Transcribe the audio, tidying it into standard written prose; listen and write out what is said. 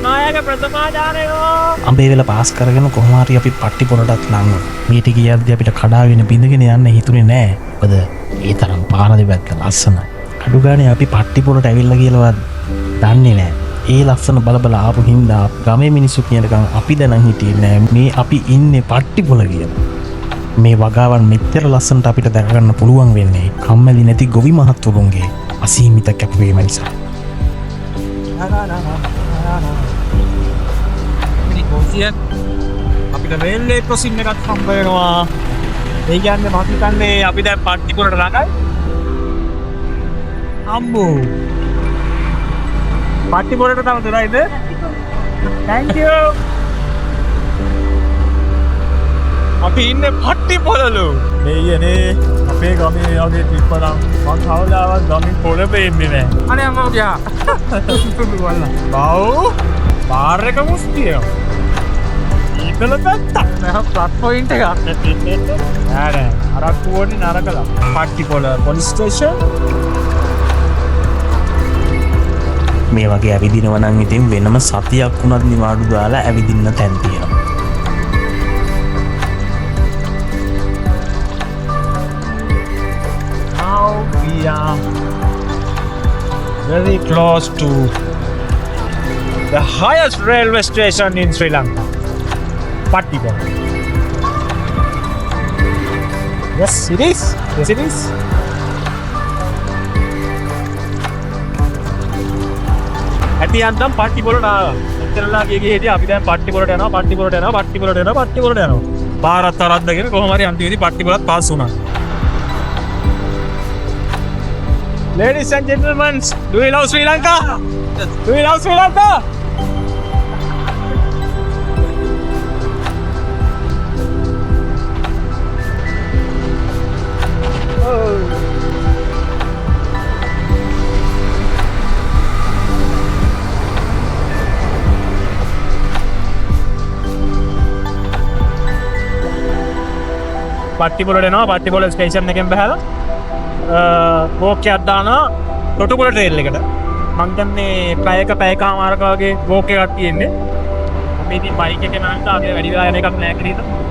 Ratnayake ප්‍රථමාචාරයෝ අඹේ වෙල pass කරගෙන කොහොම හරි අපි පට්ටි පොළටත් ලං වුණා. මේ ටික කියද්දි අපිට කඩාගෙන බිඳගෙන යන්න හිතුනේ නෑ. මොකද ඒ තරම් පාර දෙපැත්ත ලස්සනයි. අඩු ගානේ අපි පට්ටි පොළට ඇවිල්ලා කියලාවත් දන්නේ නෑ. ඒ ලස්සන බල ආපු හින්දා ගමේ මිනිස්සු කියනකම් අපි දැනන් හිටියේ නෑ මේ අපි ඉන්නේ පට්ටි පොළ කියලා. මේ වගාවන් මෙච්චර ලස්සනට අපිට දැක ගන්න පුළුවන් වෙන්නේ කම්මැලි නැති ගොවි මහත්තුරුන්ගේ අසීමිත කැපවීම නිසා. අපිට රේල්වේ ක්‍රොසින් එකක් හම්බ වෙනවා. ඒ කියන්නේ මම හිතන්නේ අපි දැන් පට්ටි පොළට ළඟයි. අම්බෝ. පට්ටි පොළට තම දුරයිද? Thank you. අපි ඉන්නේ පට්ටි පොළලු. මෙයනේ අපේ ගමේ යගේ තිප්පනම් මං කවදාවත් ගමින් පොළ පෙන්නේ නැහැ. අනේ අම්මා ගියා. සුසුදු වල්ලා. බව් පාර එක මුස්තිය. ඊකල පැත්තක් නෑ ප්ලස් පොයින්ට් එකක්. නෑ අරක්කු වෝනේ නරකලා. පට්ටි පොළ පොලිස් ස්ටේෂන්. මේ වගේ ඇවිදිනව නම් ඉතින් වෙනම සතියක් වුණත් නිවාඩු දාලා ඇවිදින්න තැන් තියෙනවා. We are very close to the highest railway station in Sri Lanka, Pattipola. Yes, it is. Yes, it is. Happy anthem Pattipola na. ඉතරලා ගියේ හිටිය අපි දැන් පට්ටිපොලට යනවා පට්ටිපොලට යනවා පට්ටිපොලට යනවා පට්ටිපොලට යනවා. පාරත් අරද්දගෙන කොහොම හරි අන්තිමේදී පට්ටිපොලත් පාස් වුණා. Ladies and gentlemen, do you love Sri Lanka? Do you love Sri Lanka? පට්ටිපොලට එනවා පට්ටිපොල ස්ටේෂන් එකෙන් බහලා වෝකයක් දානවා තොටුපොළ ට්‍රේල් එකට. මං දන්නේ පැයකමාරක වගේ වෝක් එකක් තියෙන්නේ. අපි ඉතින් බයික් එකේ මම හිතා අපි වැඩි වෙලා යන එකක් නෑ කියලා.